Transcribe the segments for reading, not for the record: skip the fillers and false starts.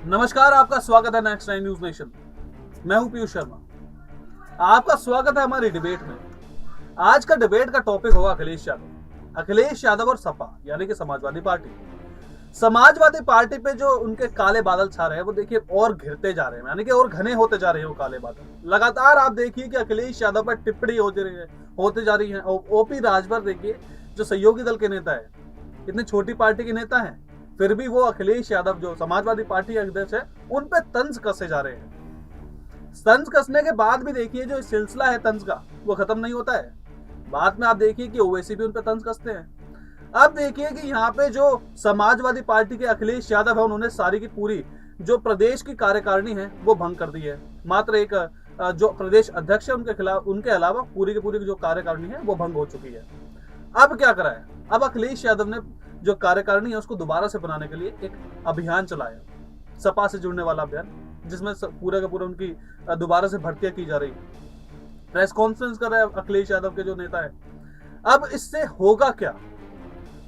नमस्कार, आपका स्वागत है नेक्स्ट 9 न्यूज नेशन। मैं हूं पीयूष शर्मा। आपका स्वागत है हमारी डिबेट में। आज का डिबेट का टॉपिक होगा अखिलेश यादव और सपा यानी कि समाजवादी पार्टी। समाजवादी पार्टी पे जो उनके काले बादल छा रहे हैं वो देखिए और घिरते जा रहे हैं, यानी कि और घने होते जा रहे हैं वो काले बादल। लगातार आप देखिए कि अखिलेश यादव पर टिप्पणी होते जा रही है। ओपी राजभर देखिए, जो सहयोगी दल के नेता है, इतनी छोटी पार्टी के नेता हैं, फिर भी वो अखिलेश यादव जो समाजवादी पार्टी के अध्यक्ष है उन पे तंज कसे जा रहे हैं। तंज कसने के बाद भी देखिए जो सिलसिला है तंज का वो खत्म नहीं होता है। बाद में आप देखिए कि ओवैसी भी उन पे तंज कसते हैं। अब देखिए कि यहाँ पे जो समाजवादी पार्टी के अखिलेश यादव है उन्होंने सारी की पूरी जो प्रदेश की कार्यकारिणी है वो भंग कर दी है। मात्र एक जो प्रदेश अध्यक्ष है उनके खिलाफ, उनके अलावा पूरी की पूरी जो कार्यकारिणी है वो भंग हो चुकी है। अब क्या करा है? अब अखिलेश यादव ने जो कार्यकारिणी है उसको दोबारा से बनाने के लिए एक अभियान चलाया, सपा से जुड़ने वाला अभियान, जिसमें पूरा का पूरा उनकी दोबारा से भर्तियां की जा रही है। प्रेस कॉन्फ्रेंस कर रहे हैं अखिलेश यादव के जो नेता है। अब इससे होगा क्या?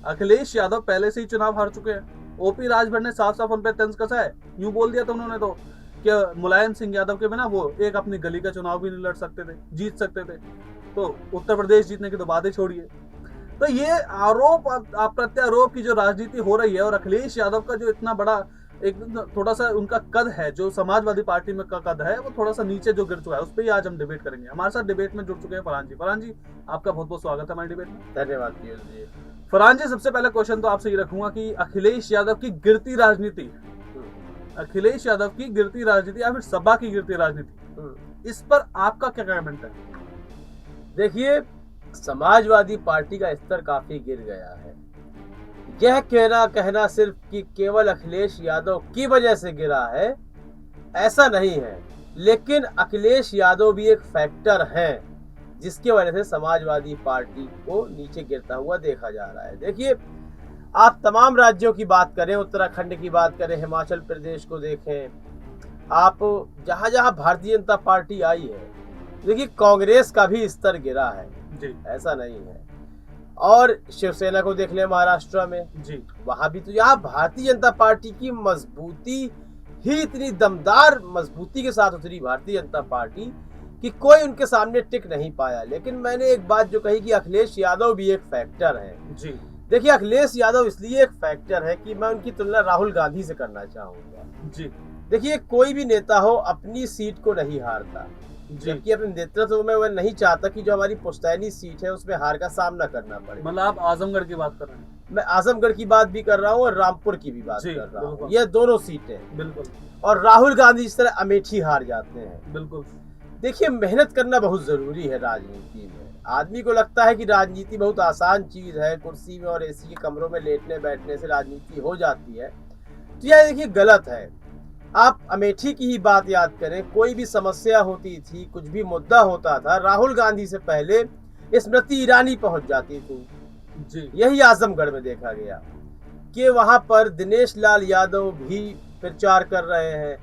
अखिलेश यादव पहले से ही चुनाव हार चुके हैं। ओपी राजभर ने साफ साफ उन पर तंज कसा है। यूं बोल दिया था उन्होंने तो कि मुलायम सिंह यादव के बिना वो एक अपनी गली का चुनाव भी नहीं लड़ सकते थे, जीत सकते थे। तो उत्तर प्रदेश जीतने की तो बात ही छोड़िए। तो ये आरोप प्रत्यारोप की जो राजनीति हो रही है, और अखिलेश यादव का जो इतना बड़ा एक थोड़ा सा उनका कद है, जो समाजवादी पार्टी में का कद है, वो थोड़ा सा नीचे जो गिर चुका है, उस पर ही आज हम डिबेट करेंगे। हमारे साथ डिबेट में जुड़ चुके हैं फरहान जी, आपका बहुत बहुत स्वागत है हमारे डिबेट में। धन्यवाद पीयूष जी। फरहान जी, सबसे पहला क्वेश्चन तो आपसे ये रखूंगा कि अखिलेश यादव की गिरती राजनीति, अखिलेश यादव की गिरती राजनीति या फिर सपा की गिरती राजनीति, इस पर आपका क्या कमेंट है? देखिए, समाजवादी पार्टी का स्तर काफी गिर गया है। यह कहना सिर्फ कि केवल अखिलेश यादव की वजह से गिरा है, ऐसा नहीं है। लेकिन अखिलेश यादव भी एक फैक्टर है जिसकी वजह से समाजवादी पार्टी को नीचे गिरता हुआ देखा जा रहा है। देखिए, आप तमाम राज्यों की बात करें, उत्तराखंड की बात करें, हिमाचल प्रदेश को देखें, आप जहां जहां भारतीय जनता पार्टी आई है, देखिए कांग्रेस का भी स्तर गिरा है जी, ऐसा नहीं है। और शिवसेना को देख ले महाराष्ट्र में जी, वहां भी तो यहाँ भारतीय जनता पार्टी की मजबूती ही इतनी दमदार मजबूती के साथ उतरी भारतीय जनता पार्टी कि कोई उनके सामने टिक नहीं पाया। लेकिन मैंने एक बात जो कही कि अखिलेश यादव भी एक फैक्टर है जी। देखिए, अखिलेश यादव इसलिए एक फैक्टर है कि मैं उनकी तुलना राहुल गांधी से करना चाहूंगा जी, देखिए, कोई भी नेता हो अपनी सीट को नहीं हारता, जबकि अपने नेतृत्व में वह नहीं चाहता कि जो हमारी पुश्तैनी सीट है उसमें हार का सामना करना पड़े। मतलब आप आजमगढ़ की बात कर रहे हैं? मैं आजमगढ़ की बात भी कर रहा हूँ और रामपुर की भी बात कर रहा हूँ, ये दोनों सीटें। बिल्कुल। और राहुल गांधी इस तरह अमेठी हार जाते हैं। बिल्कुल। देखिए, मेहनत करना बहुत जरूरी है राजनीति में। आदमी को लगता है कि राजनीति बहुत आसान चीज है, कुर्सी में और एसी के कमरों में लेटने बैठने से राजनीति हो जाती है, तो यह देखिए गलत है। आप अमेठी की ही बात याद करें, कोई भी समस्या होती थी, कुछ भी मुद्दा होता था, राहुल गांधी से पहले स्मृति ईरानी पहुंच जाती थी जी। यही आजमगढ़ में देखा गया कि वहां पर दिनेश लाल यादव भी प्रचार कर रहे हैं,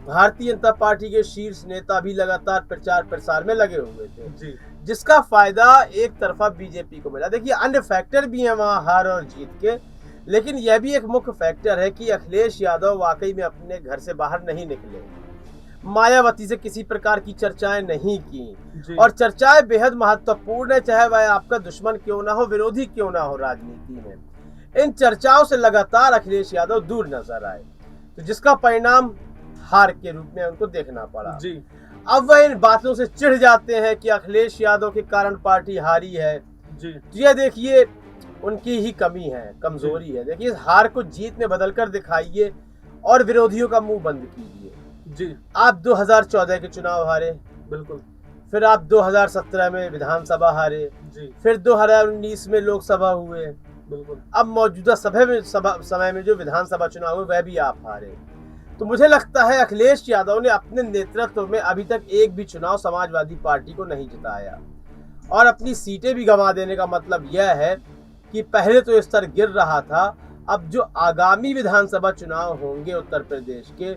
भारतीय जनता पार्टी के शीर्ष नेता भी लगातार प्रचार प्रसार में लगे हुए थे जी, जिसका फायदा एक तरफा बीजेपी को मिला। देखिए, अन्य फैक्टर भी हैं वहां हार और जीत के, लेकिन यह भी एक मुख्य फैक्टर है कि अखिलेश यादव वाकई में अपने घर से बाहर नहीं निकले, मायावती से किसी प्रकार की चर्चाएं नहीं की, और चर्चाएं बेहद महत्वपूर्ण है, चाहे वह आपका दुश्मन क्यों ना हो, विरोधी क्यों ना हो राजनीति में। इन चर्चाओं से लगातार अखिलेश यादव दूर नजर आए, तो जिसका परिणाम हार के रूप में उनको देखना पड़ा जी। अब वह इन बातों से चिढ़ जाते हैं कि अखिलेश यादव के कारण पार्टी हारी है जी। तो यह देखिए उनकी ही कमी है, कमजोरी है। देखिए, इस हार को जीत में बदलकर दिखाइए और विरोधियों का मुंह बंद कीजिए। जी। आप 2014 के चुनाव हारे, बिल्कुल। फिर आप 2017 में विधानसभा हारे, जी। फिर 2019 में लोकसभा हुए, बिल्कुल। अब मौजूदा समय में जो विधानसभा चुनाव हुए वह भी आप हारे। तो मुझे लगता है अखिलेश यादव ने अपने नेतृत्व में अभी तक एक भी चुनाव समाजवादी पार्टी को नहीं जिताया, और अपनी सीटें भी गंवा देने का मतलब यह है कि पहले तो स्तर गिर रहा था, अब जो आगामी विधानसभा चुनाव होंगे उत्तर प्रदेश के,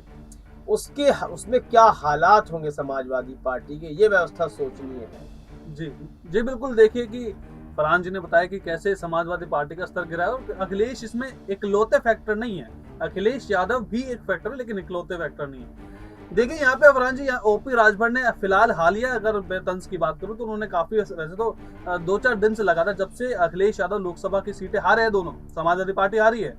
उसमें क्या हालात होंगे समाजवादी पार्टी के, ये व्यवस्था सोचनीय है। जी जी, बिल्कुल। देखिए कि फरहान जी ने बताया कि कैसे समाजवादी पार्टी का स्तर गिरा है, और अखिलेश इसमें इकलौते फैक्टर नहीं है। अखिलेश यादव भी एक फैक्टर है, लेकिन इकलौते फैक्टर नहीं है। देखिए यहाँ पे फरहान जी, ओपी राजभर ने फिलहाल हालिया अगर मैं तंज की बात करूँ तो उन्होंने काफी, वैसे तो 2-4 दिन से लगातार जब से अखिलेश यादव लोकसभा की सीटें हारे हैं, दोनों समाजवादी पार्टी हारी है,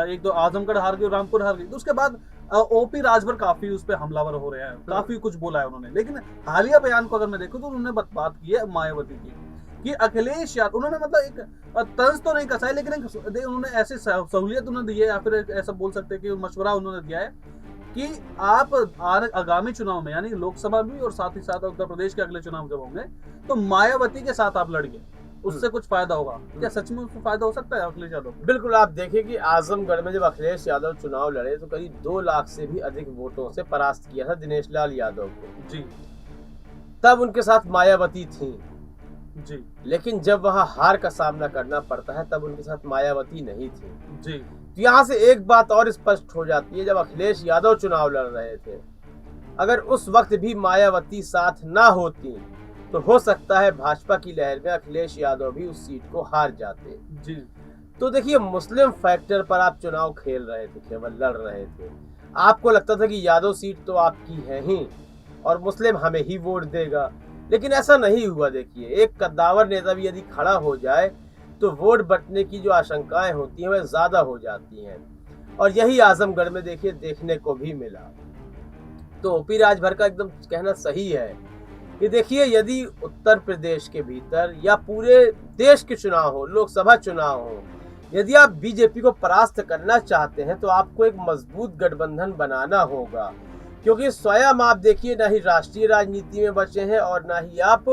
एक तो आजमगढ़ हार गई, रामपुर हार गई, तो उसके बाद ओपी राजभर काफी उस पर हमलावर हो रहे हैं, काफी कुछ बोला है उन्होंने। लेकिन हालिया बयान को अगर मैं देखूं तो उन्होंने बात की है मायावती की कि अखिलेश यादव, उन्होंने मतलब एक तंज तो नहीं कसा है, लेकिन उन्होंने ऐसी सहूलियत उन्होंने दी है, या फिर ऐसा बोल सकते हैं कि मशवरा उन्होंने दिया है कि आप आगामी चुनाव में, यानी लोकसभा में और साथ ही साथ उत्तर प्रदेश के अगले चुनाव जब होंगे तो मायावती के साथ आप लड़िए, उससे कुछ फायदा होगा। क्या सच में उसको फायदा हो सकता है अखिलेश यादव को? बिल्कुल। आप देखिए कि आजमगढ़ में जब अखिलेश यादव चुनाव लड़े तो करीब 2 लाख से भी अधिक वोटों से परास्त किया था दिनेश लाल यादव को जी। तब उनके साथ मायावती थी जी। लेकिन जब वहां हार का सामना करना पड़ता है तब उनके साथ मायावती नहीं थी जी। तो यहाँ से एक बात और स्पष्ट हो जाती है, जब अखिलेश यादव चुनाव लड़ रहे थे, अगर उस वक्त भी मायावती साथ ना होती तो हो सकता है भाजपा की लहर में अखिलेश यादव भी उस सीट को हार जाते। जी। तो देखिए, मुस्लिम फैक्टर पर आप चुनाव खेल रहे थे, केवल लड़ रहे थे। आपको लगता था कि यादव सीट तो आपकी है ही और मुस्लिम हमें ही वोट देगा, लेकिन ऐसा नहीं हुआ। देखिए, एक कद्दावर नेता भी यदि खड़ा हो जाए तो वोट बंटने की जो आशंकाएं होती हैं वह ज्यादा हो जाती हैं, और यही आजमगढ़ में देखिए देखने को भी मिला। तो ओपी राजभर का एकदम कहना सही है कि देखिए, यदि उत्तर प्रदेश के भीतर या पूरे देश के चुनाव हो, लोकसभा चुनाव हो, यदि आप बीजेपी को परास्त करना चाहते हैं तो आपको एक मजबूत गठबंधन बनाना होगा, क्योंकि स्वयं आप देखिए ना ही राष्ट्रीय राजनीति में बचे हैं और ना ही आप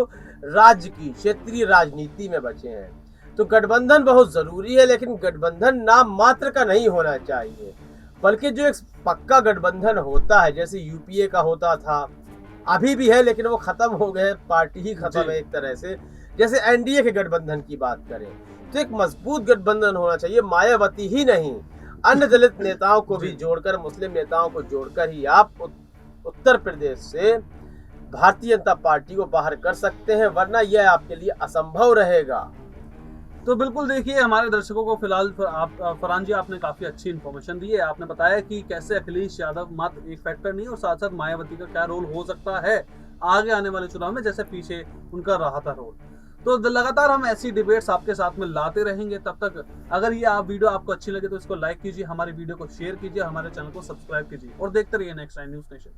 राज्य की क्षेत्रीय राजनीति में बचे हैं। तो गठबंधन बहुत जरूरी है, लेकिन गठबंधन नाम मात्र का नहीं होना चाहिए, बल्कि जो एक पक्का गठबंधन होता है, जैसे यूपीए का होता था, अभी भी है लेकिन वो खत्म हो गए, पार्टी ही खत्म है एक तरह से। जैसे एनडीए के गठबंधन की बात करें तो एक मजबूत गठबंधन होना चाहिए। मायावती ही नहीं, अन्य दलित नेताओं को भी जोड़कर, मुस्लिम नेताओं को जोड़कर ही आप उत्तर प्रदेश से भारतीय जनता पार्टी को बाहर कर सकते हैं, वरना यह आपके लिए असंभव रहेगा। तो बिल्कुल देखिए, हमारे दर्शकों को फिलहाल फरहान जी आपने काफी अच्छी इन्फॉर्मेशन दी है। आपने बताया कि कैसे अखिलेश यादव मात्र एक फैक्टर नहीं है, और साथ साथ मायावती का क्या रोल हो सकता है आगे आने वाले चुनाव में, जैसे पीछे उनका रहा था रोल। तो लगातार हम ऐसी डिबेट्स आपके साथ में लाते रहेंगे। तब तक अगर ये वीडियो आपको अच्छी लगे तो इसको लाइक कीजिए, हमारी वीडियो को शेयर कीजिए, हमारे चैनल को सब्सक्राइब कीजिए और देखते रहिए नेक्स्ट टाइम न्यूज़ नेशन।